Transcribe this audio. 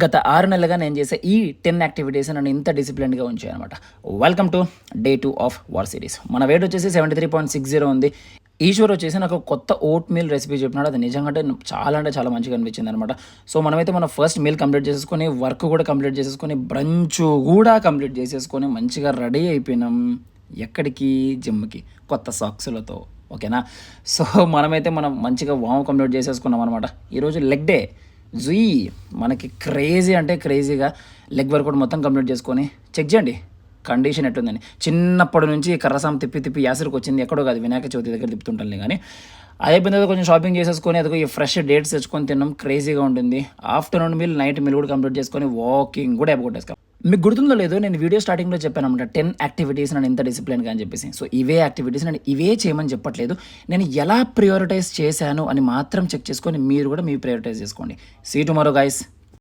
గత 6 నెలలుగా నేను చేసే ఈ 10 యాక్టివిటీస్ నన్ను ఇంత డిసిప్లిన్డ్‌గా ఉంచాయనమాట. Welcome to day 2 of war series. మన వెయిట్ వచ్చేసి 73.60 ఉంది. ఈశ్వర్ వచ్చేసి నాకు కొత్త ఓట్ మీల్ రెసిపీ చెప్పినాడు. అది నిజంగా అంటే చాలా మంచిగా అనిపించిందనమాట. సో, మనమైతే మన ఫస్ట్ మీల్ కంప్లీట్ చేసేసుకొని, వర్క్ కూడా కంప్లీట్ చేసేసుకొని, బ్రంచ్ కూడా కంప్లీట్ చేసేసుకొని, మంచిగా రెడీ అయిపోయినాం. ఎక్కడికి? జిమ్‌కి. కొత్త సాక్సులతో. ఓకేనా? సో, మనం మంచిగా వార్మ్ కంప్లీట్ చేసేసుకున్నాం అనమాట. ఈరోజు లెగ్ డే. జుయ్ మనకి క్రేజీ అంటే క్రేజీగా లెగ్ వర్కౌట్ మొత్తం కంప్లీట్ చేసుకొని చెక్ చేయండి కండిషన్ ఎట్లుందని. చిన్నప్పటి నుంచి కర్రసాం తిప్పి యాసరికి వచ్చింది, ఎక్కడో కాదు వినాయక చవితి దగ్గర తిప్పుతుంటాను. కానీ అయిపోయిన తర్వాత కొంచెం షాపింగ్ చేసేసుకొని అదిగో ఈ ఫ్రెష్ డేట్స్ తెచ్చుకొని తిన్నాం. క్రేజీగా ఉంటుంది. ఆఫ్టర్నూన్ మీల్, నైట్ మీల్ కూడా కంప్లీట్ చేసుకొని వాకింగ్ కూడా అయిపోగొట్టేసుకో. మీకు గుర్తుందో లేదో, నేను వీడియో స్టార్టింగ్లో చెప్పాను అనమాట 10 యాక్టివిటీస్ నన్ను ఇంత డిసిప్లిన్గా అని చెప్పేసి. సో ఇవే యాక్టివిటీస్ నేను ఇవే చేయమని చెప్పట్లేదు, నేను ఎలా ప్రియారిటైజ్ చేశాను అని మాత్రం చెక్ చేసుకొని మీరు కూడా మీ ప్రియారిటైజ్ చేసుకోండి. See tomorrow guys.